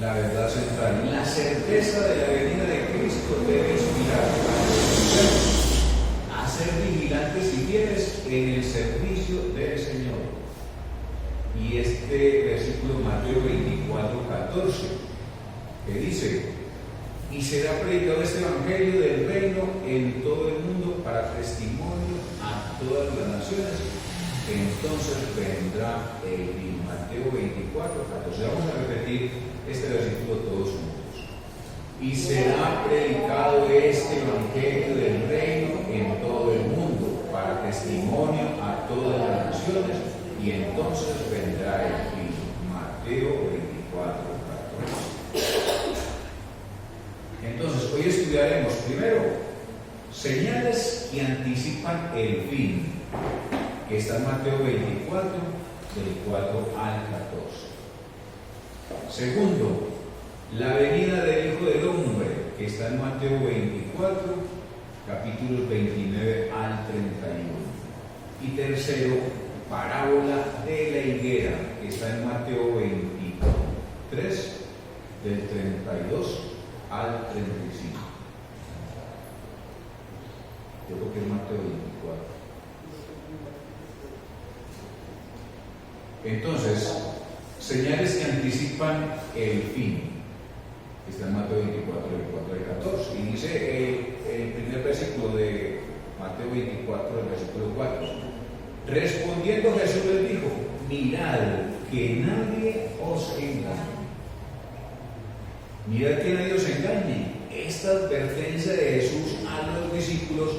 la verdad central. La certeza de la venida de Cristo debe inspirar a ser vigilantes y fieles en el servicio del Señor. Y este versículo Mateo 24:14, que dice: y será predicado este evangelio del reino en todo el mundo para testimonio a todas las naciones, entonces vendrá el fin. Mateo 24:14. Vamos a repetir este versículo todos juntos. Y será predicado este evangelio del reino en todo el mundo para testimonio a todas las naciones, y entonces vendrá el fin. Mateo 24:14. Entonces, hoy estudiaremos primero señales que anticipan el fin, que está en Mateo 24, del 4 al 14. Segundo, la venida del Hijo del Hombre, que está en Mateo 24, capítulos 29 al 31. Y tercero, parábola de la higuera, que está en Mateo 23, del 32 al 35. Yo creo que es Mateo 24. Entonces, señales que anticipan el fin. Está en Mateo 24, del 4 al 14. Y dice el primer versículo de Mateo 24, el versículo 4. Respondiendo Jesús les dijo: mirad que nadie os engañe. Mirad que nadie os engañe. Esta advertencia de Jesús a los discípulos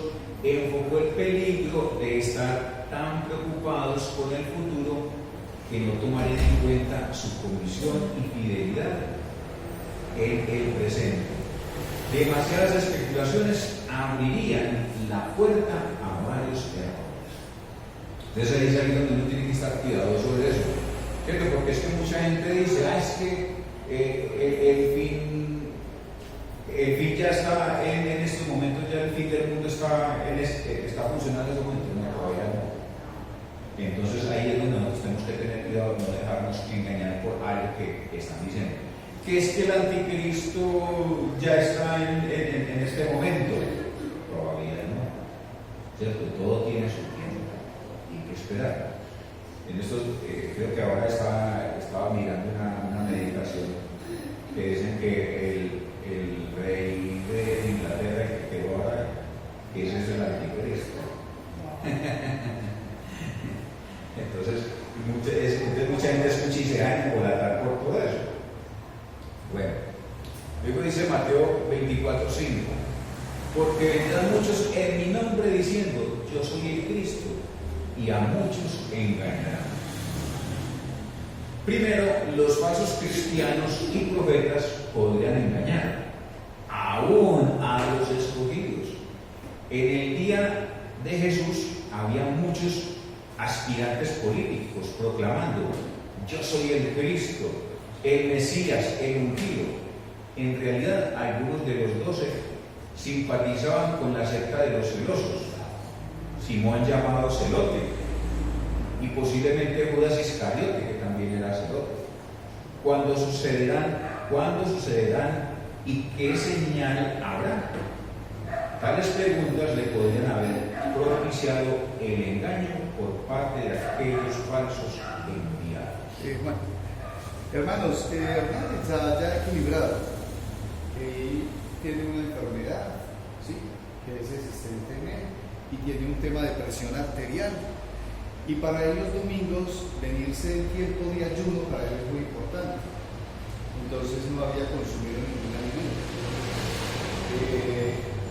enfocó el peligro de estar tan preocupados por el futuro que no tomarían en cuenta su condición y fidelidad en el presente. Demasiadas especulaciones abrirían la puerta a varios errores. Entonces ahí es ahí donde uno tiene que estar cuidadoso de eso, ¿cierto? Porque es que mucha gente dice: es que el fin ya está en estos momentos, ya el fin del mundo está funcionando en este momento. No, todavía no. Entonces ahí es donde nosotros tenemos que tener cuidado de no dejarnos engañar por algo que están diciendo. Que es que el anticristo ya está en este momento. Todavía no. ¿Cierto? Todo tiene su tiempo y hay que esperar. En esto, creo que ahora estaba mirando una meditación que dicen que el rey de Inglaterra que quedó ahora, que ese es el anticristo. Entonces mucha gente escucha y se va a embolatar por todo eso. Bueno, luego dice Mateo 24:5: porque vendrán muchos en mi nombre diciendo: yo soy el Cristo, y a muchos engañarán. Primero, los falsos cristianos y profetas podrían engañar aún a los escogidos. En el día de Jesús había muchos aspirantes políticos proclamando: yo soy el Cristo, el Mesías, el ungido. En realidad, algunos de los 12 simpatizaban con la secta de los celosos, Simón llamado Celote, y posiblemente Judas Iscariote, que también era celote. ¿Cuándo sucederán y qué señal habrá? Tales preguntas le podrían haber propiciado el engaño por parte de aquellos falsos enviados. Bueno, hermanos, Hernández está ya equilibrado. Tiene una enfermedad, ¿sí?, que es existente en él, y tiene un tema de presión arterial. Y para él los domingos venirse en tiempo de ayuno para él es muy importante. Entonces no había consumido ningún alimento.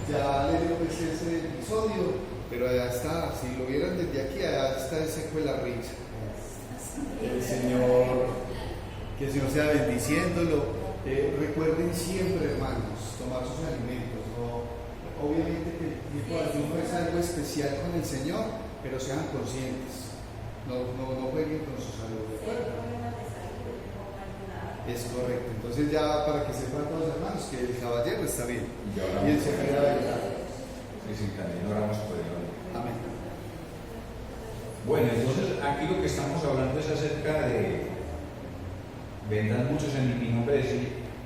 Ya le dio pues ese episodio, pero allá está, si lo vieran desde aquí, allá está el secuela Rich. Que el Señor sea bendiciéndolo. Recuerden siempre, hermanos, tomar sus alimentos. ¿No? Obviamente que el tiempo de ayuno es algo especial con el Señor, pero sean conscientes. No jueguen con su salud. Es correcto. Entonces ya para que sepan todos los hermanos que el caballero está bien. Y el secretario está bien. Sí, también oramos por él. Amén. Bueno, entonces aquí lo que estamos hablando es acerca de vendrán muchos en mi nombre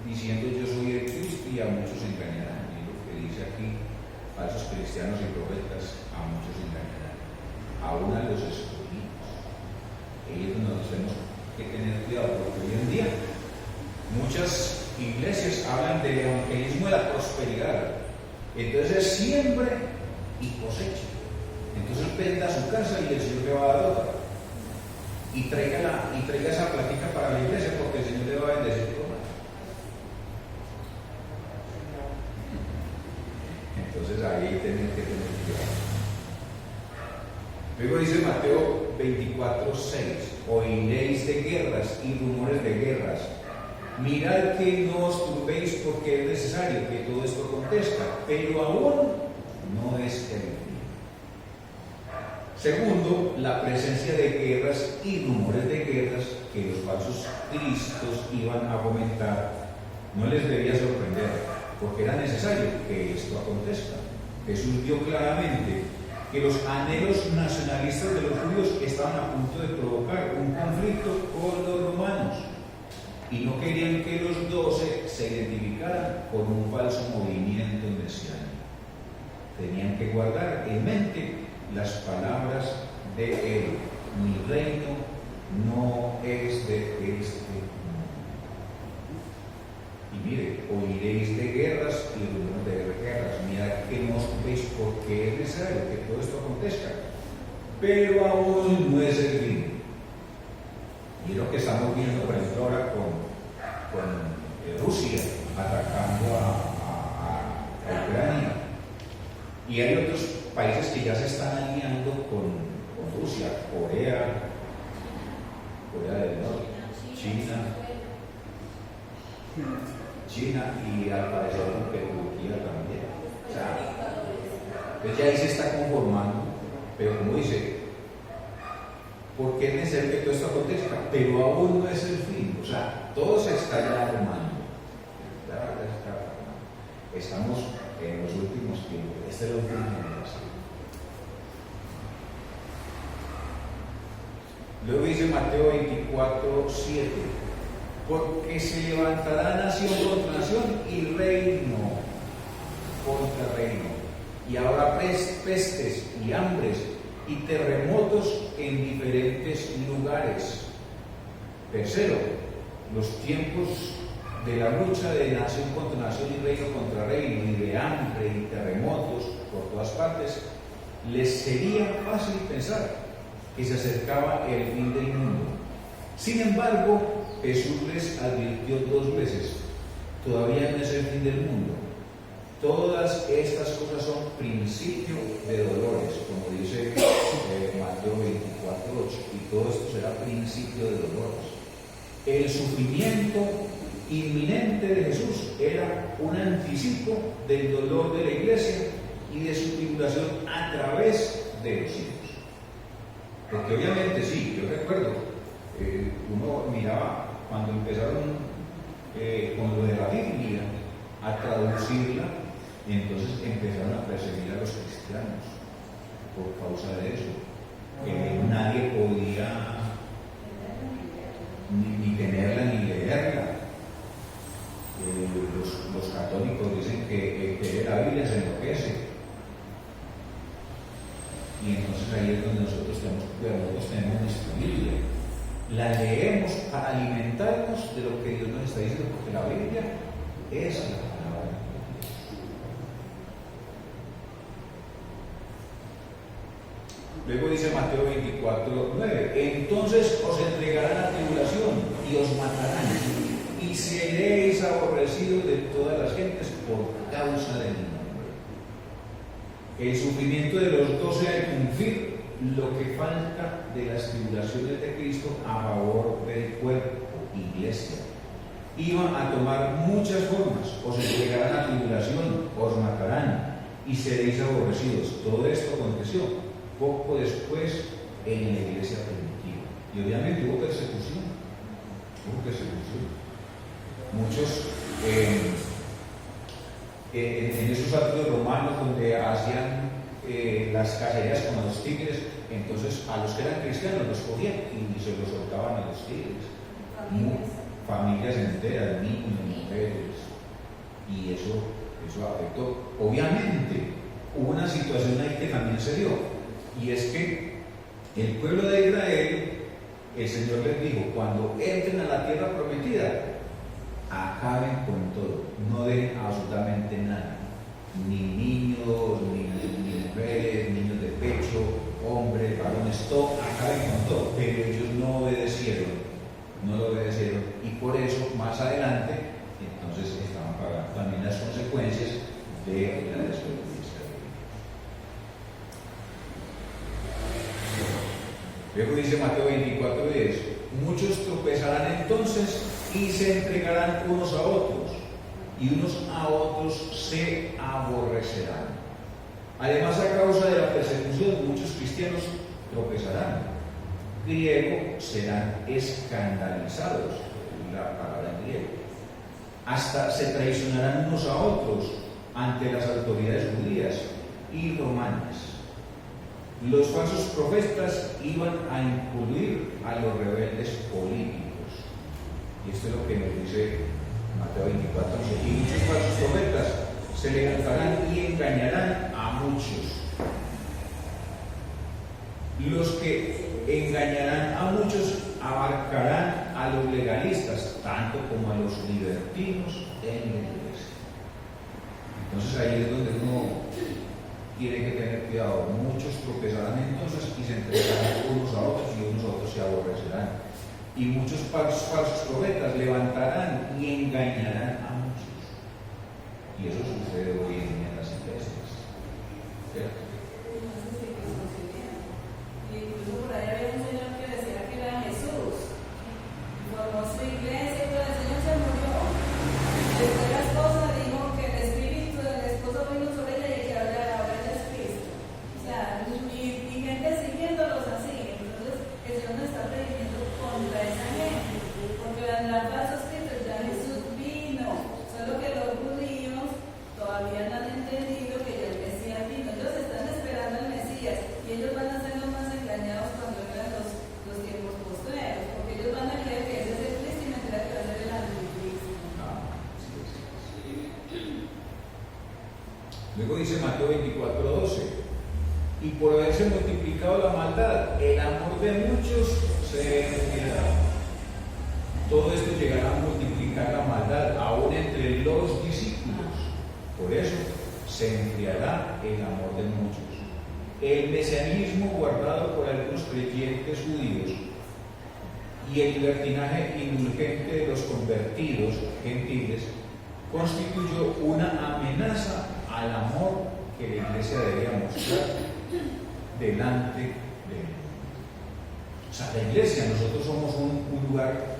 diciendo yo soy el Cristo y a muchos engañarán. Y lo que dice aquí, falsos cristianos y profetas, a muchos engañarán, aún a los escogidos. Ellos nos tenemos que tener cuidado, porque hoy en día muchas iglesias hablan del evangelismo de la prosperidad. Entonces es siembra y cosecha. Entonces venda su casa y el Señor le va a dar otra. Y traiga esa platica para la iglesia porque el Señor le va a bendecir todo. Entonces ahí tenemos que tener cuidado. Luego dice Mateo 24:6: oiréis de guerras y rumores de guerras. Mirad que no os turbéis, porque es necesario que todo esto acontezca, pero aún no es el fin. Segundo, la presencia de guerras y rumores de guerras que los falsos cristos iban a fomentar no les debía sorprender, porque era necesario que esto acontezca. Jesús vio claramente que los anhelos nacionalistas de los judíos estaban a punto de provocar un conflicto con los romanos y no querían que los 12 se identificaran con un falso movimiento mesiánico. Tenían que guardar en mente las palabras de él: mi reino no es de este mundo. Y mire, oiréis de guerras y rumores de guerras. Mirad que no os ocupéis, porque es necesario que todo esto acontezca, pero aún no es el fin. Y es lo que estamos viendo, por ejemplo, ahora con Rusia atacando a Ucrania. Y hay otros países que ya se están aliando con Rusia: Corea del Norte, China y al parecer Turquía también. O sea, pues ya ahí se está conformando, pero como dice, porque es necesario que todo esto acontezca, pero aún no es el fin. O sea, todo se está ya armando. Estamos en los últimos tiempos. Esta es la última generación. Luego dice Mateo 24:7: porque se levantará nación contra nación y reino contra reino, y habrá pestes y hambres y terremotos en diferentes lugares. Tercero, los tiempos de la lucha de nación contra nación y reino contra reino, y de hambre y terremotos por todas partes, les sería fácil pensar que se acercaba el fin del mundo. Sin embargo, Jesús les advirtió 2 veces: todavía no es el fin del mundo. Todas estas cosas son principio de dolores, como dice Mateo 24:8, y todo esto será principio de dolores. El sufrimiento inminente de Jesús era un anticipo del dolor de la iglesia y de su tribulación a través de los siglos. Porque obviamente sí, yo recuerdo, uno miraba cuando empezaron con lo de la Biblia a traducirla, y entonces empezaron a perseguir a los cristianos por causa de eso. Nadie podía ni tenerla ni leerla. Los católicos dicen que la Biblia se enloquece. Y entonces ahí es donde nosotros tenemos nuestra Biblia. La leemos para alimentarnos de lo que Dios nos está diciendo, porque la Biblia es la palabra de Dios. Luego dice Mateo 24:9: entonces os entregarán a tribulación y os matarán, y seréis aborrecidos de todas las gentes por causa de mi nombre. El sufrimiento de los 12 al cumplir lo que falta de las tribulaciones de Cristo a favor del cuerpo, iglesia, iban a tomar muchas formas. Os entregarán a tribulación, os matarán y seréis aborrecidos. Todo esto aconteció poco después en la iglesia primitiva. Y obviamente hubo persecución. Muchos en esos actos romanos donde hacían las cacerías con los tigres, entonces a los que eran cristianos los cogían y se los soltaban a los tigres. familias enteras, niños, mujeres, y eso afectó. Obviamente, hubo una situación ahí que también se dio, y es que el pueblo de Israel, el Señor les dijo, cuando entren a la tierra prometida, acaben con todo, no dejen absolutamente nada, ni niños, ni mujeres, niños de pecho, hombres, varones, todo, acaben con todo, pero ellos no lo obedecieron, y por eso más adelante, entonces estaban pagando también las consecuencias de la desobediencia. Luego dice Mateo 24:10, muchos tropezarán entonces y se entregarán unos a otros, y unos a otros se aborrecerán. Además, a causa de la persecución, muchos cristianos tropezarán. Griego, serán escandalizados, la palabra en griego. Hasta se traicionarán unos a otros ante las autoridades judías y romanas. Los falsos profetas iban a incluir a los rebeldes políticos. Y esto es lo que nos dice Mateo 24:11. Y muchos falsos profetas se levantarán y engañarán a muchos. Los que engañarán a muchos abarcarán a los legalistas, tanto como a los libertinos en la iglesia. Entonces ahí es donde uno tiene que tener cuidado. Muchos tropezarán entonces y se entregarán unos a otros y unos a otros se aborrecerán. Y muchos falsos profetas levantarán y engañarán a muchos. Y eso sucede hoy en día en las iglesias. ¿Cierto? Incluso por ahí había un señor que decía que era Jesús. Formó su iglesia y todo, el Señor se murió. Después la esposa dijo que el espíritu del esposo vino sobre ella y que ahora ella es Cristo. O sea, y gente siguiéndolos así. Entonces, el Señor nos está previniendo contra esa gente. Porque la falsos cristos ya Jesús vino. Solo que los judíos todavía no han entendido que ya el Mesías vino. Ellos están esperando al Mesías y ellos van a ser los más engañados cuando vengan los tiempos postreros, porque ellos van a creer que ese es el Cristo y mentira que va a ser el anticristo. Luego dice Mateo 24:12, y por haberse multiplicado la maldad, el amor de muchos se enfriará. Todo esto llegará a multiplicar la maldad aún entre los discípulos. Por eso se enfriará el amor de muchos. El mesianismo guardado por algunos creyentes judíos y el libertinaje indulgente de los convertidos gentiles constituyó una amenaza al amor que la iglesia debía mostrar delante de él. O sea, la iglesia, nosotros somos un lugar,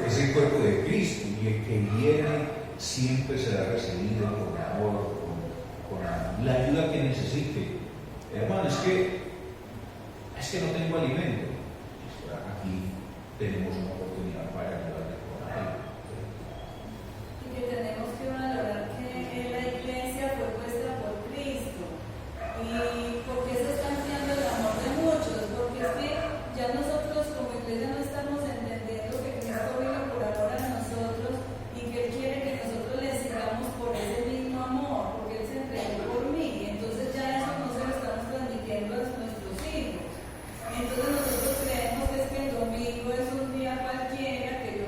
es el cuerpo de Cristo, y el que viene siempre será recibido con amor, con la ayuda que necesite. Hermano, es que no tengo alimento. Aquí tenemos una oportunidad para ayudarle con algo. Y que tenemos que valorar que la iglesia fue puesta por Cristo. ¿Y por qué se está enfriando el amor de muchos? Porque es que ya nosotros como iglesia no estamos entendiendo que Cristo vino por amor a nosotros y que Él quiere que nosotros le sigamos por ese mismo amor, porque Él se entregó por mí. Entonces ya eso no se lo estamos transmitiendo a nuestros hijos. Entonces nosotros creemos que es que el domingo es un día cualquiera, que yo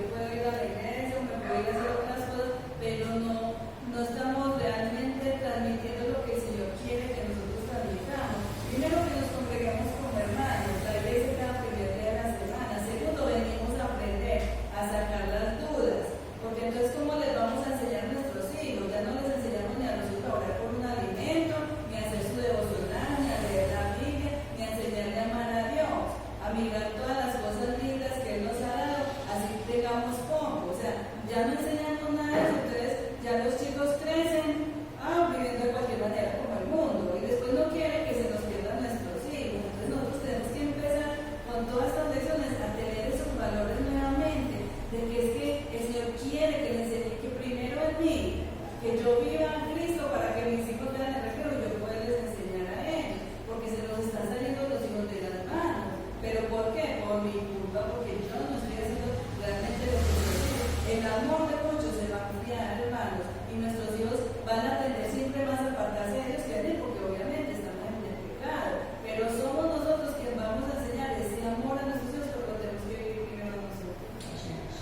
amor de muchos se va a enfriar, hermanos, y nuestros hijos van a tender siempre más a apartarse de Dios que de Él, porque obviamente estamos en el pecado, pero somos nosotros quienes vamos a enseñar ese amor a nuestros hijos, porque lo tenemos que vivir primero nosotros. Así es.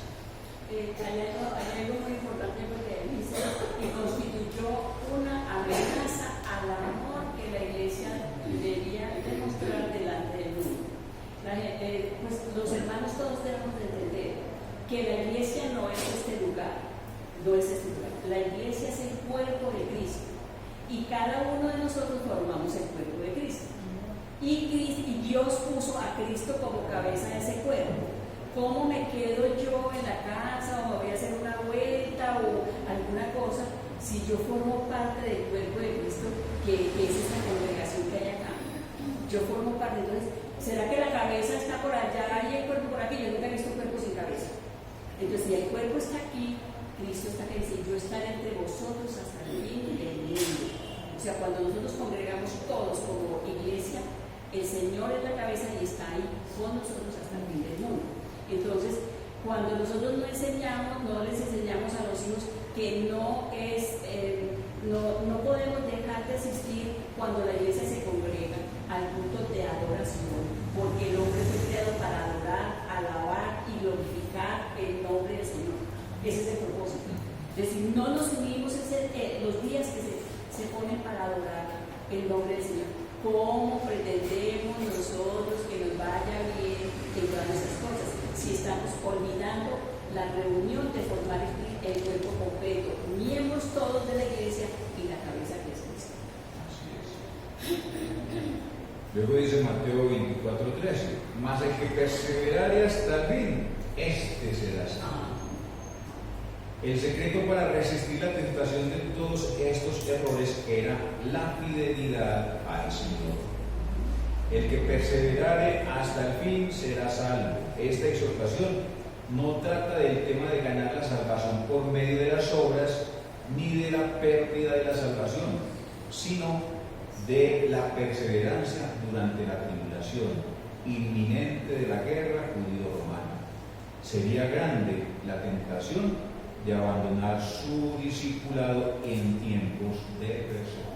Hay algo muy importante porque dice que constituyó una amenaza al amor que la iglesia debería demostrar delante del mundo. Pues los hermanos todos debemos de entender que la iglesia no es este lugar, la iglesia es el cuerpo de Cristo y cada uno de nosotros formamos el cuerpo de Cristo y Dios puso a Cristo como cabeza de ese cuerpo. ¿Cómo me quedo yo en la casa o me voy a hacer una vuelta o alguna cosa si yo formo parte del cuerpo de Cristo, que es esta congregación que hay acá? Yo formo parte. Entonces, ¿será que la cabeza está por allá y el cuerpo por aquí? Yo nunca he visto un cuerpo sin cabeza. Entonces, si el cuerpo está aquí, Cristo está aquí, dice, yo estaré entre vosotros hasta el fin del mundo. O sea, cuando nosotros congregamos todos como iglesia, el Señor es la cabeza y está ahí con nosotros hasta el fin del mundo. Entonces, cuando nosotros no les enseñamos a los hijos que no podemos dejar de asistir cuando la iglesia se congrega al culto de adoración, porque el hombre fue creado para adorar, alabar y glorificar el nombre del Señor. Ese es el propósito. Es decir, no nos unimos los días que se ponen para adorar el nombre del Señor. ¿Cómo pretendemos nosotros que nos vaya bien en todas esas cosas? Si estamos olvidando la reunión de formar el cuerpo completo, miembros todos de la iglesia y la cabeza que es Cristo. Así es. Luego dice Mateo 24:13, mas el que perseverare hasta el fin, este será salvo. El secreto para resistir la tentación de todos estos errores era la fidelidad al Señor. El que perseverare hasta el fin será salvo. Esta exhortación no trata del tema de ganar la salvación por medio de las obras ni de la pérdida de la salvación, sino de la perseverancia durante la tribulación inminente de la guerra judío-romana. Sería grande la tentación de abandonar su discipulado en tiempos de persecución.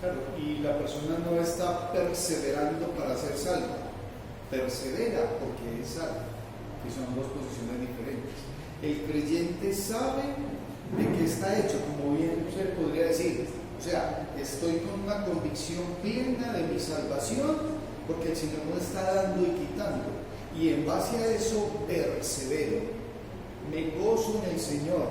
Claro, y la persona no está perseverando para ser salva, persevera porque es salvo, que son dos posiciones diferentes. El creyente sabe de qué está hecho, como bien usted podría decir, o sea, estoy con una convicción plena de mi salvación porque el Señor me está dando y quitando, y en base a eso persevero. Me gozo en el Señor,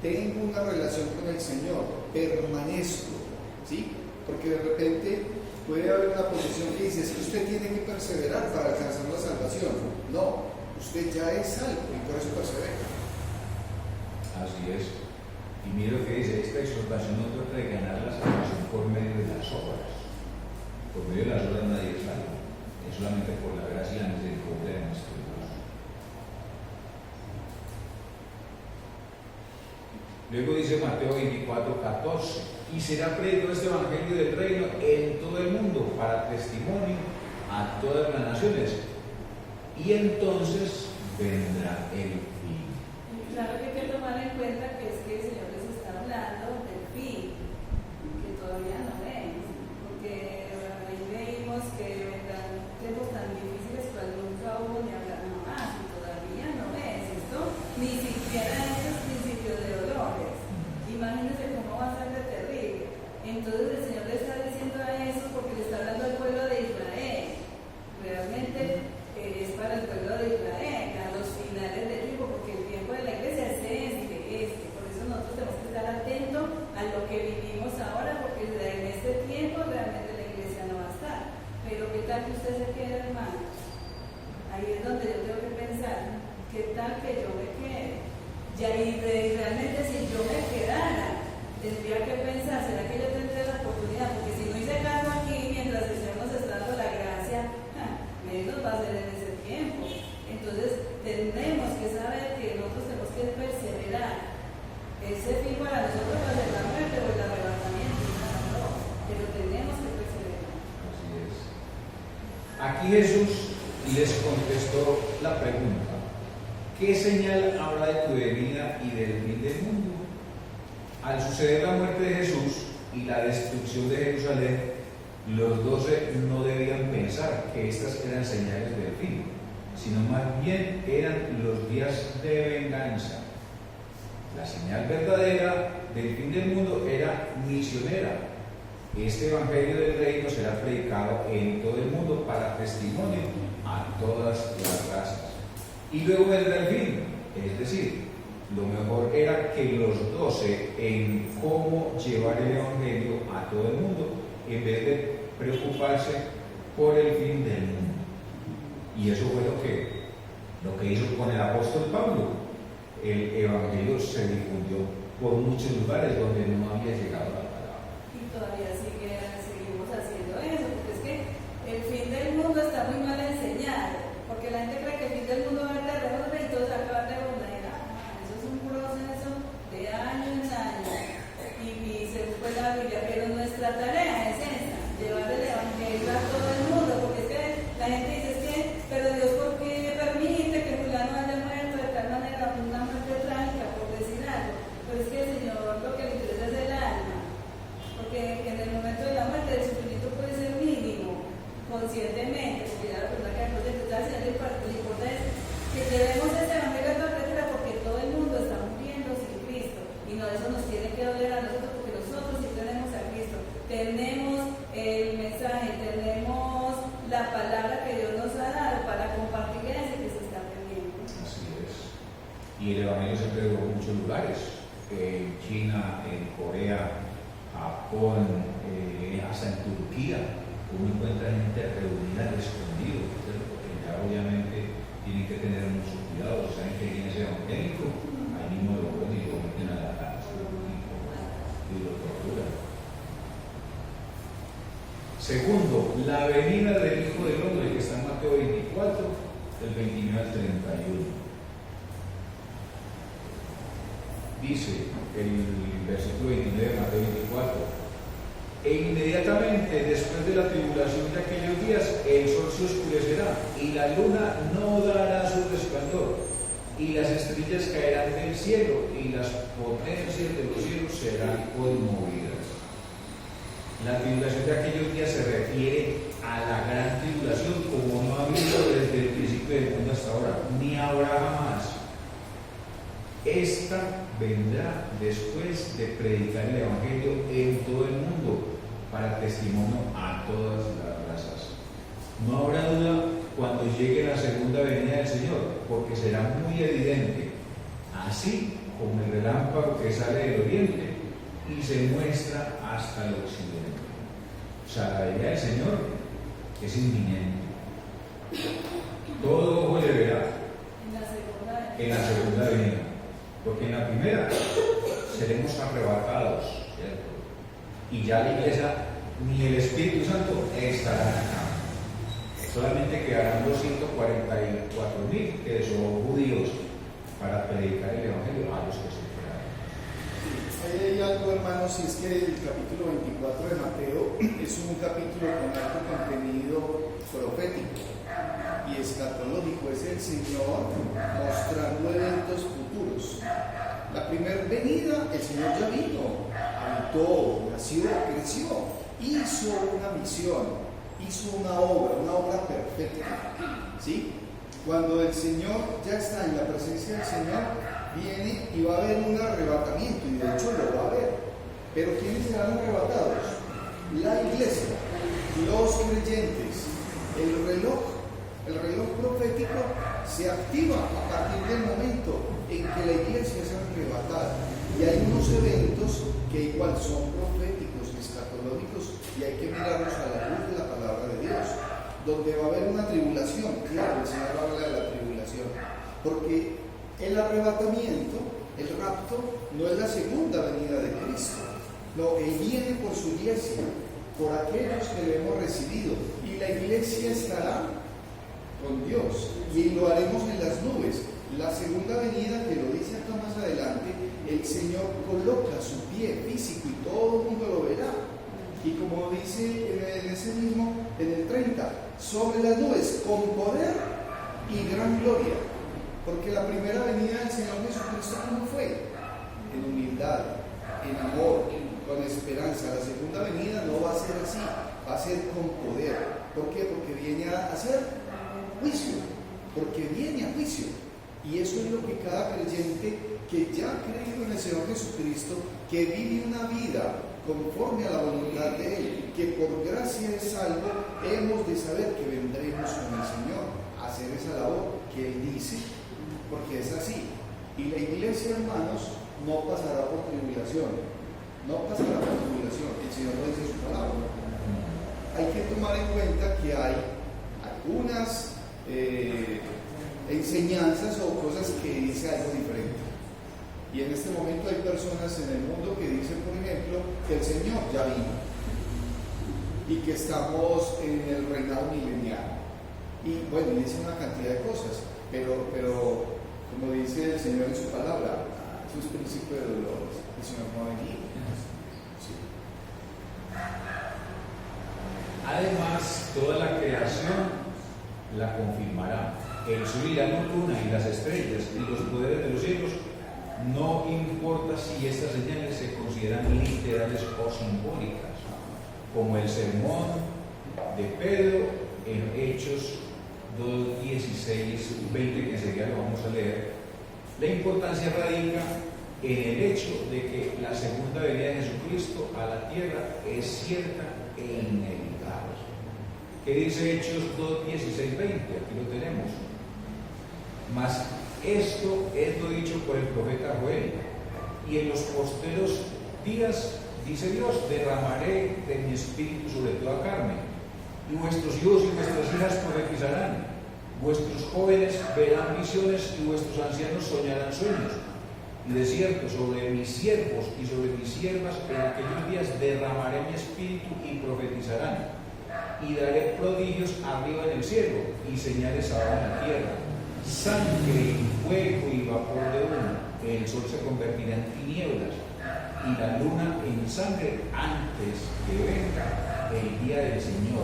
tengo una relación con el Señor, permanezco, ¿sí? Porque de repente puede haber una posición que dice, es que usted tiene que perseverar para alcanzar la salvación. No, usted ya es salvo y por eso persevera. Así es. Y mira lo que dice, esta exhortación no trata de ganar la salvación por medio de las obras. Por medio de las obras nadie es salvo, es solamente por la gracia y la misericordia de nuestro Dios. Luego dice Mateo 24:14, y será predicado este evangelio del reino en todo el mundo para testimonio a todas las naciones, y entonces vendrá el fin. Claro que hay que tomar en cuenta que es que el Señor les está hablando del fin, que todavía no es, porque ahí leímos que vendrán tiempos tan difíciles cual nunca hubo ni habrá más, y todavía no es esto, ni siquiera es el principio de dolores. Imagínense cómo va a ser de terrible. Entonces el Señor le está diciendo a eso porque le está hablando al pueblo de Israel. Realmente es para el pueblo de Israel, a los finales del tiempo, porque el tiempo de la iglesia es este. Por eso nosotros tenemos que estar atentos a lo que vivimos ahora, porque en este tiempo realmente la iglesia no va a estar. Pero ¿qué tal que usted se quede, hermano? Ahí es donde yo tengo que pensar, ¿qué tal que yo me quede? Ya, y realmente si yo me quedara, tendría que pensar, ¿será que yo tendré la oportunidad? Porque si no hice caso aquí, mientras el Señor nos está dando la gracia, menos va a ser en ese tiempo. Entonces, tenemos que saber que nosotros tenemos que perseverar. Ese fin para nosotros va a ser la muerte o el arrebatamiento, no, pero tenemos que perseverar. Así es. Aquí Jesús les contestó la pregunta, ¿qué señal habrá de tu venida y del fin del mundo? Al suceder la muerte de Jesús y la destrucción de Jerusalén, los 12 no debían pensar que estas eran señales del fin, sino más bien eran los días de venganza. La señal verdadera del fin del mundo era misionera. Este evangelio del reino será predicado en todo el mundo para testimonio a todas las razas. Y luego vendrá el fin, es decir, lo mejor era que los 12 en cómo llevar el evangelio a todo el mundo, en vez de preocuparse por el fin del mundo. Y eso fue lo que hizo con el apóstol Pablo. El evangelio se difundió por muchos lugares donde no había llegado la palabra. Y todavía seguimos haciendo eso, porque es que el fin del mundo está muy mal enseñado, porque la gente cree que el fin del mundo va a estar de y todo se acaba de volver. Eso es un proceso de año en año. Y según pues la Biblia, pero nuestra tarea es esa, llevar el evangelio a todo el mundo, porque es que la gente dice, es que, pero Dios, ¿por qué permite que fulano haya muerto de tal manera, una muerte trágica, por decir algo? Pero es que el Señor lo que le interesa es el alma, porque en el momento de la muerte el sufrimiento puede ser mínimo, conscientemente, porque ya la persona que está haciendo el partido, lo importante es que llevemos ese evangelio a toda criatura, porque todo el mundo está muriendo sin Cristo, y no, eso nos tiene que doler a nosotros, porque nosotros sí tenemos a Cristo, tenemos el mensaje, tenemos la palabra que Dios nos ha dado para compartir ese que se está perdiendo. Así es. Y el evangelio se predicó en muchos lugares, en China, en Corea, Japón, hasta en Turquía. Uno encuentra gente reunida escondido, porque ya obviamente tienen que tener mucho cuidado. Saben que viene ese evangélico, ahí mismo lo ponen y lo meten a la cárcel y lo torturan. Segundo, la venida del Hijo del Hombre, que está en Mateo 24, del 29 al 31. Dice el versículo 29 de Mateo 24: e inmediatamente después de la tribulación de aquellos días, el sol se oscurecerá y la luna no dará su resplandor, y las estrellas caerán del cielo, y las potencias de los cielos serán conmovidas. La tribulación de aquellos días se refiere a la gran tribulación, como no ha habido desde el principio del mundo hasta ahora, ni habrá jamás. Esta vendrá después de predicar el evangelio en todo el mundo para testimonio a todas las razas. No habrá duda cuando llegue la segunda venida del Señor, porque será muy evidente, así como el relámpago que sale del oriente y se muestra hasta el occidente. O sea, la venida del Señor es inminente. Todo ojo le verá en la segunda venida, porque en la primera seremos arrebatados, ¿cierto? Y ya la iglesia ni el Espíritu Santo estarán acá. Solamente quedarán 244,000 que son judíos para predicar el evangelio a los que se quedaron. Ahí hay algo, hermanos, y es que el capítulo 24 de Mateo es un capítulo con alto contenido profético y escatológico. Es el Señor mostrando eventos futuros. La primera venida, el Señor ya vino, habitó, nació, creció, hizo una misión, hizo una obra perfecta, ¿sí? Cuando el Señor ya está en la presencia del Señor, viene y va a haber un arrebatamiento, y de hecho lo va a haber. Pero ¿quiénes serán arrebatados? La iglesia, los creyentes. El reloj profético se activa a partir del momento en que la iglesia es arrebatada. Y hay unos eventos que igual son proféticos, escatológicos, y hay que mirarlos a la luz de la palabra de Dios, donde va a haber una tribulación. Claro, el Señor habla de la tribulación, porque el arrebatamiento, el rapto, no es la segunda venida de Cristo. No, Él viene por su iglesia, por aquellos que le hemos recibido, y la iglesia estará con Dios, y lo haremos en las nubes. La segunda venida, que lo dice acá más adelante, el Señor coloca su pie físico y todo el mundo lo verá. Y como dice en ese mismo, en el 30, sobre las nubes, con poder y gran gloria. Porque la primera venida del Señor Jesucristo, ¿cómo fue? En humildad, en amor, con esperanza. La segunda venida no va a ser así, va a ser con poder. ¿Por qué? Porque viene a hacer juicio, porque viene a juicio. Y eso es lo que cada creyente que ya ha creído en el Señor Jesucristo, que vive una vida conforme a la voluntad de Él, que por gracia es salvo, hemos de saber que vendremos con el Señor a hacer esa labor que Él dice, porque es así. Y la iglesia, hermanos, no pasará por tribulación, no pasará por tribulación, el Señor lo dice en su palabra. Hay que tomar en cuenta que hay algunas enseñanzas o cosas que dice algo diferente. Y en este momento hay personas en el mundo que dicen, por ejemplo, que el Señor ya vino y que estamos en el reinado milenial. Y bueno, dicen una cantidad de cosas, pero como dice el Señor en su palabra, eso es principio de dolores. El Señor no ha venido. Sí. Además, toda la creación la confirmará. El sol y la luna y las estrellas y los poderes de los cielos, no importa si estas señales se consideran literales o simbólicas, como el sermón de Pedro en Hechos 2, 16, 20, que enseguida lo vamos a leer. La importancia radica en el hecho de que la segunda venida de Jesucristo a la tierra es cierta e inevitable. ¿Qué dice Hechos 2, 16, 20? Aquí lo tenemos. Mas esto es lo dicho por el profeta Joel, y en los posteros días, dice Dios, derramaré de mi espíritu sobre toda carne, y vuestros hijos y vuestras hijas profetizarán, vuestros jóvenes verán visiones y vuestros ancianos soñarán sueños. Y de cierto, sobre mis siervos y sobre mis siervas en aquellos días derramaré mi espíritu y profetizarán, y daré prodigios arriba en el cielo y señales abajo en la tierra, sangre y fuego y vapor de humo. El sol se convertirá en tinieblas y la luna en sangre antes que venga el día del Señor,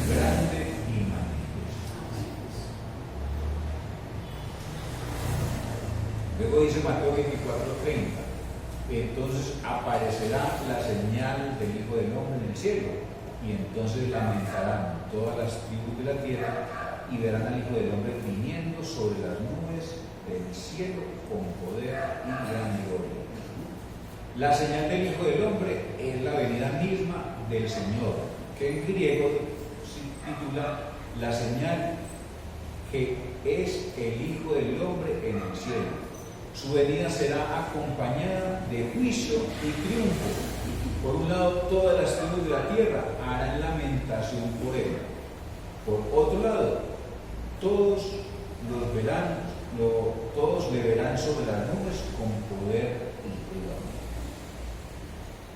grande y manifiesto. Luego dice Mateo 24:30, entonces aparecerá la señal del Hijo del Hombre en el cielo, y entonces lamentarán todas las tribus de la tierra y verán al Hijo del Hombre viniendo sobre las nubes del cielo con poder y gran gloria. La señal del Hijo del Hombre es la venida misma del Señor, que en griego se titula la señal que es el Hijo del Hombre en el cielo. Su venida será acompañada de juicio y triunfo. Por un lado, todas las tribus de la tierra harán lamentación por él. Por otro lado, todos le verán sobre las nubes con poder y gloria.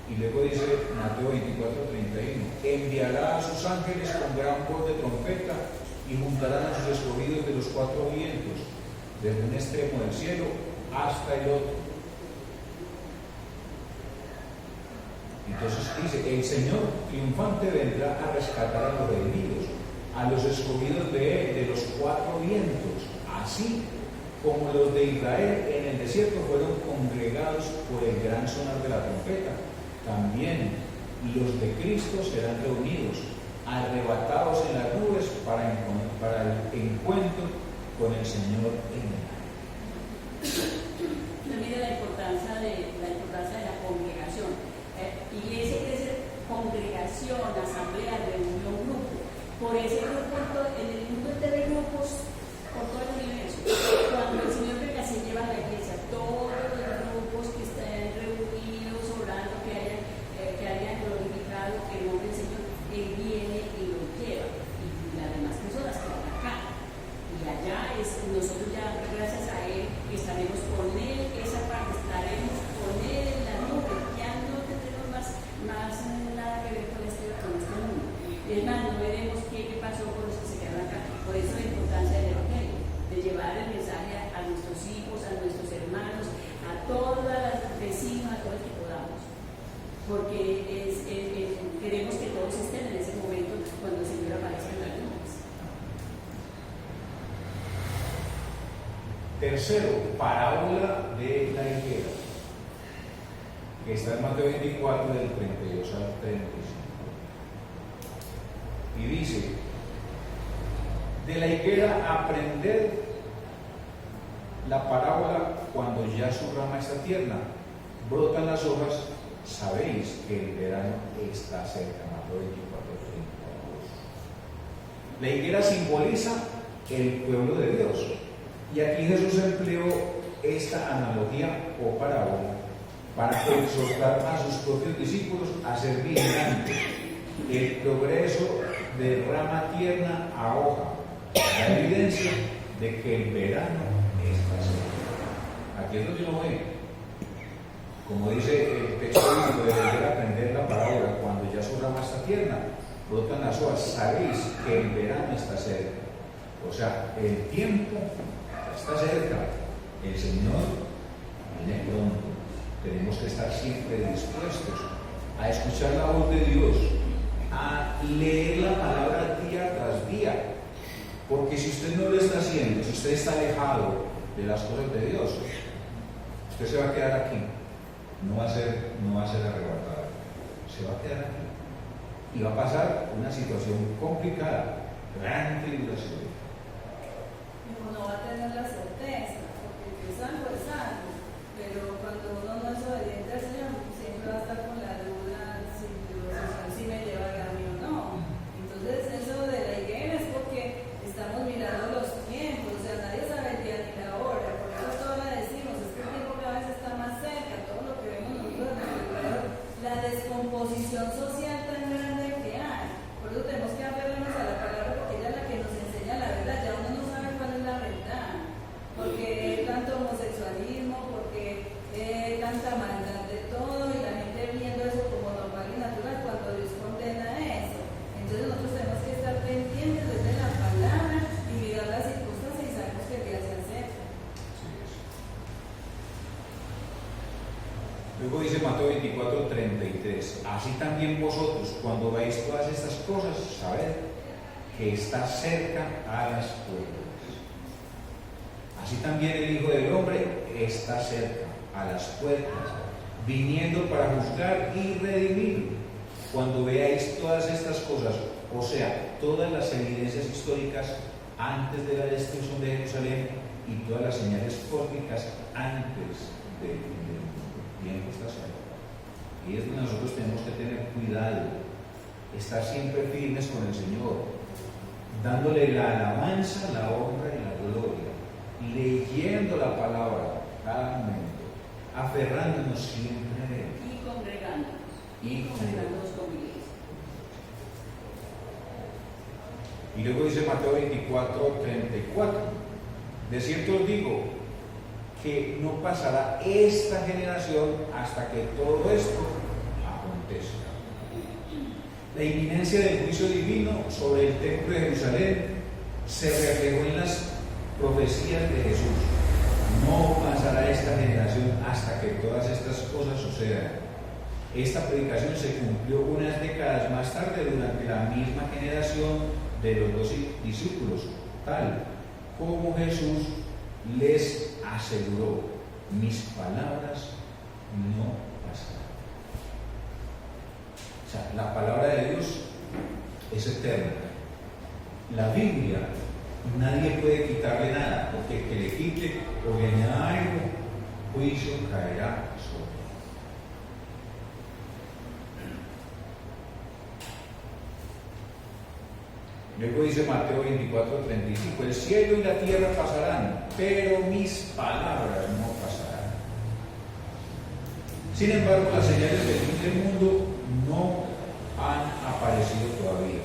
Y luego dice Mateo 24:31, enviará a sus ángeles con gran voz de trompeta y juntarán a sus escogidos de los cuatro vientos, desde un extremo del cielo hasta el otro. Entonces dice, el Señor triunfante vendrá a rescatar a los redimidos, a los escogidos de él, de los cuatro vientos, así como los de Israel en el desierto fueron congregados por el gran sonar de la trompeta. También los de Cristo serán reunidos, arrebatados en las nubes para el encuentro con el Señor en el aire. Mire la importancia de la congregación. Iglesia quiere ser congregación, asamblea, reunión, grupo. Por ese grupo, en el mundo de grupos, por todo el universo, cuando el Señor venga se lleva a la iglesia, todos los grupos que estén reunidos, orando, que hayan glorificado el nombre del Señor, Él viene y lo lleva. Y las demás personas que van acá. Y allá nosotros ya, gracias a Él, estaremos con Él, esa parte estaremos con Él en la nube. Ya no tendremos más nada que ver con este mundo. Es más, no veremos qué pasó con los que se quedaron acá. Por eso la importancia del Evangelio, de llevar el mensaje a nuestros hijos, a nuestros hermanos, a todas las vecinas, a todos los que podamos. Porque queremos que todos estén en ese momento cuando el Señor. aparezca en las nubes. Tercero, parábola de la higuera, que está en Mateo 24, del 32 al 35. Y dice: de la higuera aprended la parábola cuando ya su rama está tierna, brotan las hojas, sabéis que el verano está cerca. Mateo 24, 32. La higuera simboliza el pueblo de Dios. Y aquí Jesús empleó esta analogía o parábola para exhortar a sus propios discípulos a ser vigilantes. El progreso de rama tierna a hoja, la evidencia de que el verano está cerca. Aquí es donde uno ve, como dice el texto bíblico, de aprender la parábola cuando ya su rama está tierna, brotan las hojas, sabéis que el verano está cerca. O sea, el tiempo está cerca, el Señor viene pronto. Tenemos que estar siempre dispuestos a escuchar la voz de Dios, a leer la palabra día tras día, porque si usted no lo está haciendo, si usted está alejado de las cosas de Dios, usted se va a quedar aquí, no va a ser arrebatado, se va a quedar aquí y va a pasar una situación complicada, gran tribulación. Uno va a tener la certeza, porque el que es algo, pero cuando uno no es obediente al Señor, siempre va a estar con la duda si Dios si me lleva a mí o no. Entonces, eso de la higuera es porque estamos mirando los tiempos, o sea, nadie sabe el día ni la hora, por eso todos la decimos, es que el tiempo cada vez está más cerca, todo lo que vemos nosotros, la descomposición social tan grande que hay. Por eso tenemos que aferrarnos a la palabra, porque ella es la que nos enseña la verdad. Ya uno no sabe cuál es la verdad, porque tanto homosexualismo, porque tanta maldad de todo, y la gente viendo eso como normal y natural cuando Dios condena eso. Entonces nosotros tenemos que estar pendientes desde la palabra y mirar las circunstancias y sabemos que el día se acerca. Luego dice Mateo 24, 33: así también vosotros, cuando veáis todas estas cosas, sabed que está cerca a las puertas. Así también el Hijo del Hombre está cerca a las puertas, viniendo para juzgar y redimir. Cuando veáis todas estas cosas, o sea, todas las evidencias históricas antes de la destrucción de Jerusalén y todas las señales cósmicas antes del fin del mundo, tiempo está cerca. Y es donde nosotros tenemos que tener cuidado, estar siempre firmes con el Señor, dándole la alabanza, la honra y la gloria, leyendo la palabra cada momento, aferrándonos siempre a Él. Y congregándonos con iglesia. Y luego dice Mateo 24, 34: de cierto os digo que no pasará esta generación hasta que todo esto acontezca. La inminencia del juicio divino sobre el templo de Jerusalén se reflejó en las profecías de Jesús. No pasará esta generación hasta que todas estas cosas sucedan. Esta predicación se cumplió unas décadas más tarde durante la misma generación de los 12 discípulos, tal como Jesús les aseguró: mis palabras no pasarán. O sea, la palabra de Dios es eterna. La Biblia, nadie puede quitarle nada, porque el que le quite o le añada algo, juicio caerá sobre él. Luego dice Mateo 24, 35: el cielo y la tierra pasarán, pero mis palabras no pasarán. Sin embargo, las señales del fin del mundo no han aparecido todavía.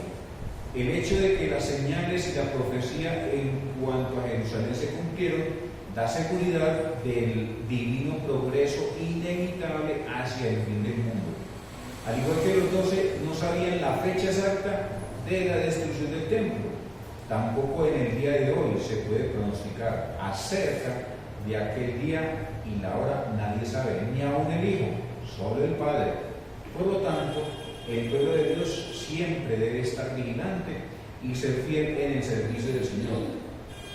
El hecho de que las señales y la profecía en cuanto a Jerusalén se cumplieron da seguridad del divino progreso inevitable hacia el fin del mundo. Al igual que los 12 no sabían la fecha exacta de la destrucción del templo, tampoco en el día de hoy se puede pronosticar acerca de aquel día y la hora. Nadie sabe, ni aun el Hijo, solo el Padre. Por lo tanto, el pueblo de Dios siempre debe estar vigilante y ser fiel en el servicio del Señor.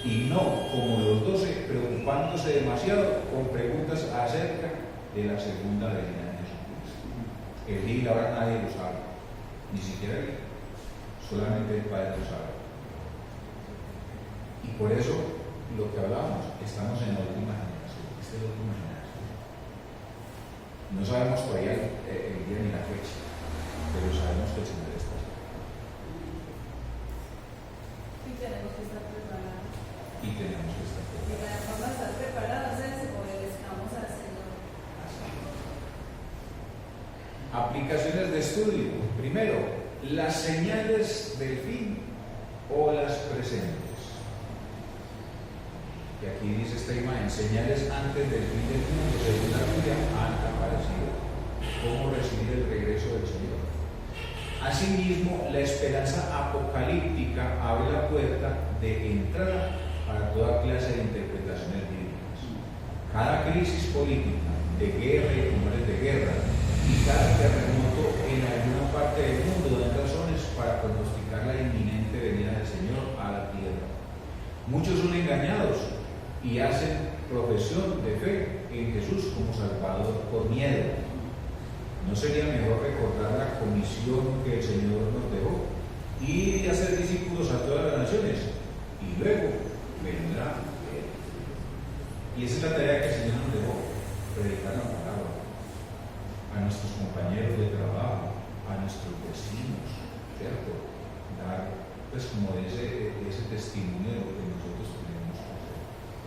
y no como los 12 preocupándose demasiado con preguntas acerca de la segunda venida de Jesucristo. El día y la hora nadie lo sabe, ni siquiera él, solamente el Padre lo sabe. Y por eso lo que hablamos, estamos en la última generación. Esta es la última generación. No sabemos todavía el día ni la fecha, pero sabemos que el Señor está cerca. Y tenemos que estar preparados. Y tenemos que estar Y preparados. la forma de estar preparados es obedezcamos al Señor. Aplicaciones de estudio. Primero, las señales del fin o las presentes. Y aquí dice esta imagen, señales antes del fin del mundo, según la Biblia, han aparecido. ¿Cómo recibir el regreso del Señor? Asimismo, la esperanza apocalíptica abre la puerta de entrada para toda clase de interpretaciones bíblicas. Cada crisis política, de guerra y rumores de guerra, y cada terremoto en alguna parte del mundo dan razones para pronosticar la inminente venida del Señor a la tierra. Muchos son engañados y hacen profesión de fe en Jesús como Salvador por miedo. ¿No sería mejor recordar la comisión que el Señor nos dejó y hacer discípulos a todas las naciones? Y luego vendrá Él. Y esa es la tarea que el Señor nos dejó, predicar la palabra a nuestros compañeros de trabajo, a nuestros vecinos, ¿cierto? Dar, pues, como ese testimonio de lo que nosotros tenemos que hacer.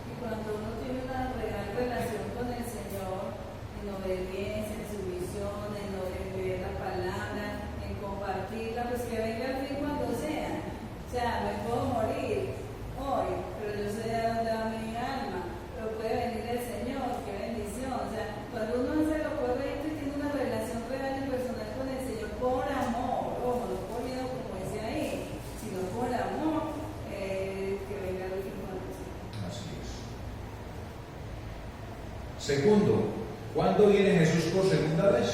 Y cuando uno tiene una real relación con el Señor, en obediencia, en sumisión, en leer la palabra, en compartirla, pues que venga el fin cuando sea. O sea, me puedo morir hoy, pero yo sé a dónde va mi alma, pero puede venir el Señor, qué bendición. O sea, cuando uno hace lo correcto y tiene una relación real y personal con el Señor por amor, ojo, no por miedo como dice ahí, sino por amor, que venga el fin cuando sea. Así es. Segundo, ¿cuándo viene Jesús por segunda vez?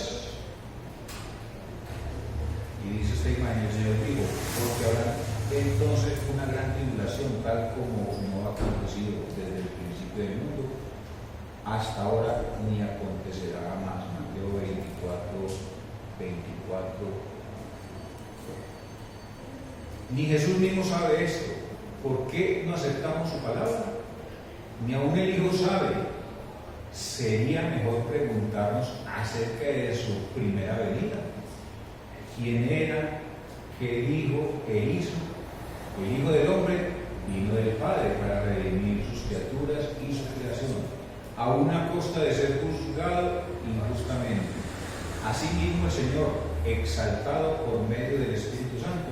Y dice esta imagen, el Señor dijo, porque habrá entonces una gran tribulación, tal como no ha acontecido desde el principio del mundo hasta ahora, ni acontecerá más. Mateo 24. Ni Jesús mismo sabe esto. ¿Por qué no aceptamos su palabra? Ni aun el Hijo sabe. Sería mejor preguntarnos acerca de su primera venida. ¿Quién era? ¿Qué dijo? ¿Qué hizo? El Hijo del Hombre vino del Padre para redimir sus criaturas y su creación, a una costa de ser juzgado injustamente. Asimismo, el Señor, exaltado por medio del Espíritu Santo,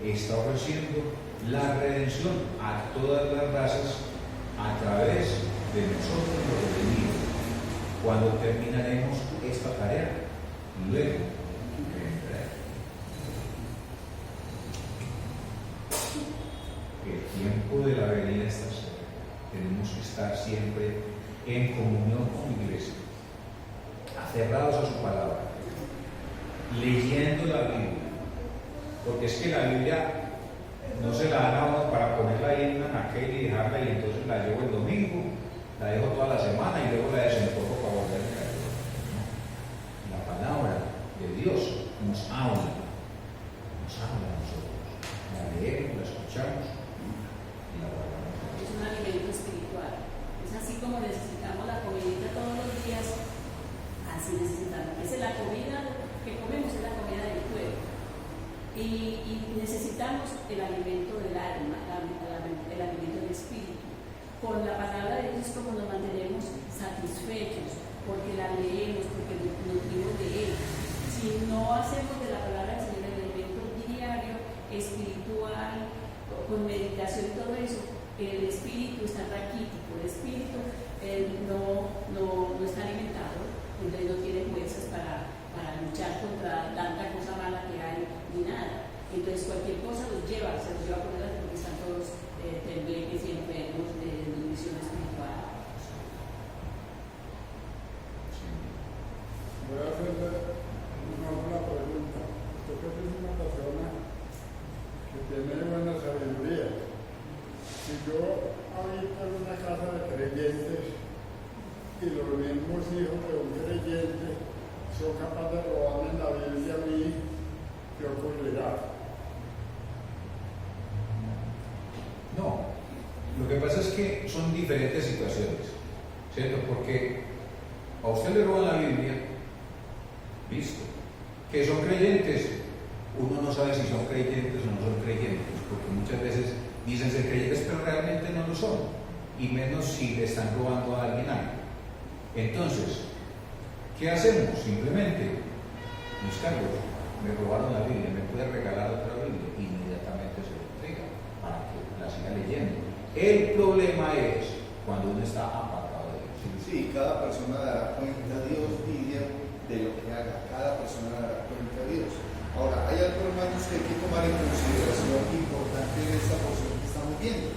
está ofreciendo la redención a todas las razas a través de nosotros los redimidos. Cuando terminaremos esta tarea, luego vendrá. El tiempo de la venida está cerca. Tenemos que estar siempre en comunión con la iglesia, aferrados a su palabra, leyendo la Biblia, porque es que la Biblia no se la dan a uno para ponerla ahí en una naquera y dejarla y entonces la llevo el domingo, la dejo toda la semana y luego la desempoco para volver a caer. No. La palabra de Dios nos habla a nosotros, la leemos, la escuchamos y la guardamos. Es un alimento espiritual. Es así como necesitamos la comidita todos los días, así necesitamos. Esa es la comida que comemos, es la comida del cuerpo. Y necesitamos el alimento del alma, el alimento del espíritu. Con la palabra de Dios es como nos mantenemos satisfechos, porque la leemos, porque nos nutrimos de él. Si no hacemos de la palabra del Señor el alimento diario, espiritual, con meditación y todo eso, el espíritu está raquítico, el espíritu no está alimentado, entonces no tiene fuerzas para luchar contra tanta cosa mala que hay, ni nada. Entonces cualquier cosa se los lleva por delante porque están todos tembleques y enfermos de nutrición espiritual. Voy a hacerle una pregunta. Usted que es una persona que tiene buena sabiduría. Si yo mismos hijos de un creyente son capaces de robarme la Biblia a mí, ¿qué ocurrirá? No, lo que pasa es que son diferentes situaciones, ¿cierto? Porque a usted le roban la Biblia, listo. Que son creyentes, uno no sabe si son creyentes o no son creyentes, porque muchas veces dicen ser creyentes, pero realmente no lo son, y menos si le están robando a alguien algo. Entonces, ¿qué hacemos? Simplemente, Luis Carlos, me robaron la Biblia, ¿me puede regalar otra Biblia? Inmediatamente se lo entrega para que la siga leyendo. El problema es cuando uno está apartado de Dios. Sí, cada persona dará cuenta a Dios y de lo que haga. Cada persona dará cuenta a Dios. Ahora, hay algo, hermanos, que hay que tomar en consideración importante en esta porción que estamos viendo.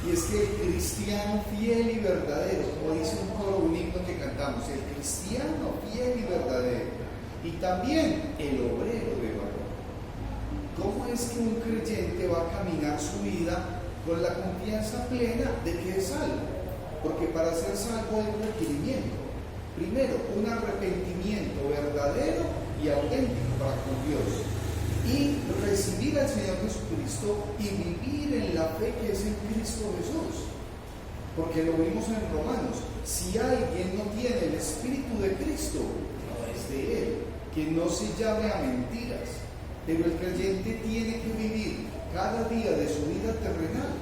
Y es que el cristiano fiel y verdadero, como dice un coro, un himno que cantamos, el cristiano fiel y verdadero, y también el obrero de valor. ¿Cómo es que un creyente va a caminar su vida con la confianza plena de que es salvo? Porque para ser salvo hay un requerimiento. Primero, un arrepentimiento verdadero y auténtico para con Dios. Y recibir al Señor Jesucristo y vivir en la fe que es en Cristo Jesús. Porque lo vimos en Romanos. Si alguien no tiene el Espíritu de Cristo, no es de Él. Que no se llame a mentiras. Pero el creyente tiene que vivir cada día de su vida terrenal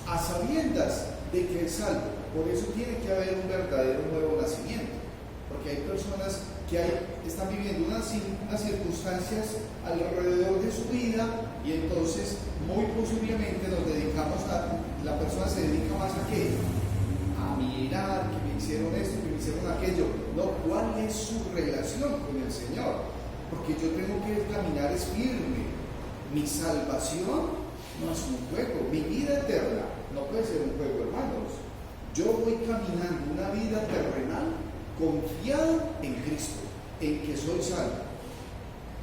a sabiendas de que es salvo. Por eso tiene que haber un verdadero nuevo nacimiento. Porque hay personas que están viviendo unas circunstancias alrededor de su vida y entonces muy posiblemente la persona se dedica más a qué? A mirar que me hicieron esto, que me hicieron aquello. No, ¿cuál es su relación con el Señor? Porque yo tengo que caminar es firme. Mi salvación no es un juego, mi vida eterna no puede ser un juego, hermanos. Yo voy caminando una vida terrenal confiado en Cristo, en que soy salvo,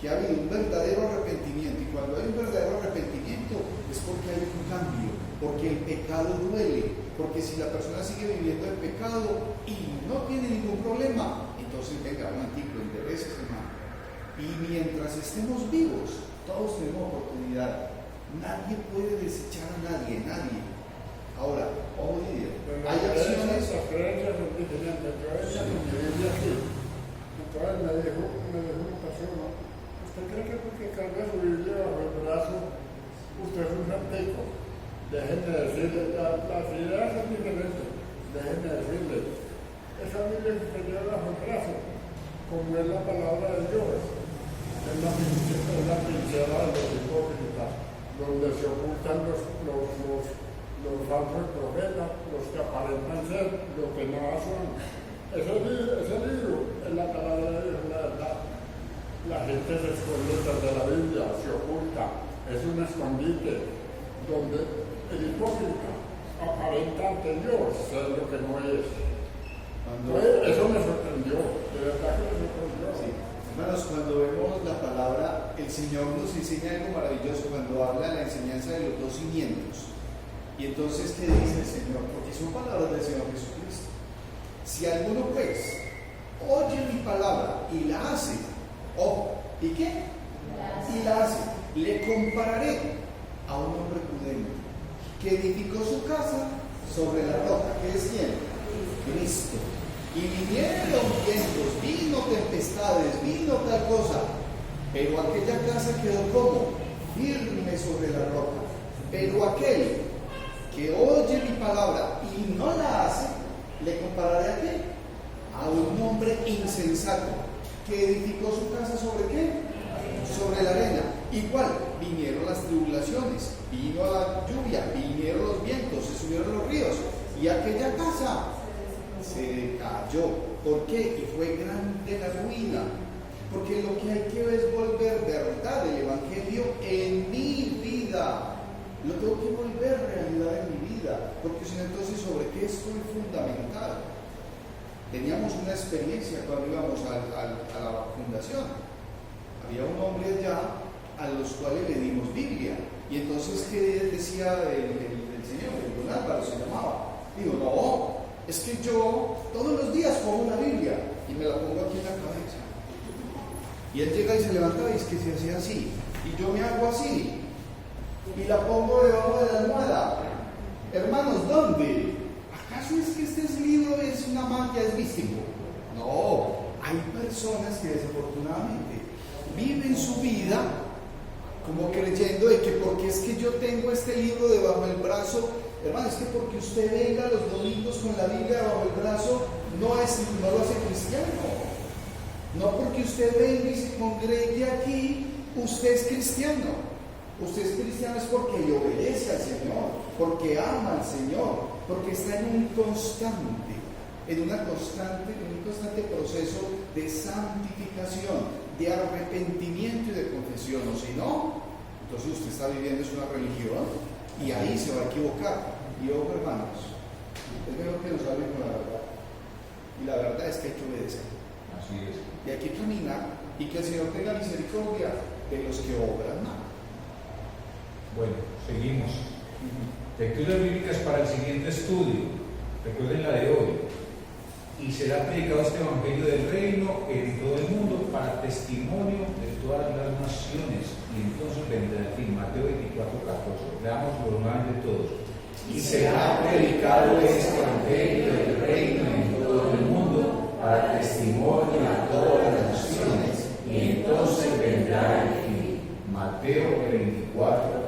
que ha habido un verdadero arrepentimiento, y cuando hay un verdadero arrepentimiento es porque hay un cambio, porque el pecado duele, porque si la persona sigue viviendo el pecado y no tiene ningún problema, entonces venga, un momentico, intereses, hermano. Y mientras estemos vivos, todos tenemos oportunidad. Nadie puede desechar a nadie. Ahora, ojo Lidia, hay acciones. Las creencias son diferentes. Yo ella con mi Biblia aquí. Entonces me dijo una persona, ¿usted cree que porque carga su Biblia bajo el brazo, usted es un santico? Déjenme decirle, las ideas son diferentes. Déjenme decirle, esa Biblia que usted lleva bajo el brazo, como es la palabra de Dios, es la trinchera de los hipócritas, donde se ocultan los falsos profetas, los que aparentan ser lo que no son. Ese libro es la palabra de Dios, la verdad. La gente se esconde de la Biblia, se oculta. Es un escondite donde el hipócrita aparenta ante Dios ser lo que no es. Eso me sorprendió, de verdad que me sorprendió. Sí. Hermanos, cuando vemos la palabra, el Señor nos enseña algo maravilloso cuando habla de la enseñanza de los dos cimientos. Y entonces, ¿qué dice el Señor? Porque son palabras del Señor Jesucristo. Si alguno pues oye mi palabra y la hace, ¿y qué? Y la hace. Le compararé a un hombre prudente que edificó su casa sobre la roca. ¿Qué es quién? Cristo. Y vinieron los vientos, vino tempestades, vino tal cosa, pero aquella casa quedó como firme sobre la roca. Pero aquel que oye mi palabra y no la hace, le compararé a qué? A un hombre insensato que edificó su casa sobre qué? Sobre la arena. Igual, vinieron las tribulaciones, vino la lluvia, vinieron los vientos, se subieron los ríos, y aquella casa se cayó. ¿Por qué? Y fue grande la ruina. Porque lo que hay que es volver verdad el Evangelio en mi vida. Lo tengo que volver realidad en mi vida. Porque si no, entonces, ¿sobre qué estoy fundamentado? Teníamos una experiencia cuando íbamos a la fundación. Había un hombre allá a los cuales le dimos Biblia. Y entonces, ¿qué decía el Señor? El don Álvaro se llamaba. Digo, no, es que yo todos los días pongo una Biblia y me la pongo aquí en la cabeza. Y él llega y se levanta y es que se hacía así. Y yo me hago así. Y la pongo debajo de la almohada. Hermanos, ¿dónde? ¿Acaso es que este libro es una magia, es místico? No, hay personas que desafortunadamente viven su vida como creyendo de que porque es que yo tengo este libro debajo del brazo, hermano, es que porque usted venga los domingos con la Biblia debajo del brazo, no lo hace cristiano. No porque usted venga y se congregue aquí, usted es cristiano. Usted es cristiano es porque le obedece al Señor, porque ama al Señor, porque está en un constante proceso de santificación, de arrepentimiento y de confesión. O si no, entonces usted está viviendo es una religión y ahí se va a equivocar. Y ojo, hermanos, es mejor que nos hablen con la verdad. Y la verdad es que hay que obedecer. Así es. Y hay que caminar y que el Señor tenga misericordia de los que obran mal. Bueno, seguimos. Lecturas bíblicas para el siguiente estudio. Recuerden la de hoy. Y será predicado este evangelio del reino en todo el mundo para testimonio de todas las naciones. Y entonces vendrá el fin. Mateo 24:14. Leamos los nombres de todos. Y será predicado este evangelio del reino en todo el mundo para testimonio a todas las naciones. Y entonces vendrá el fin. Mateo 24:14.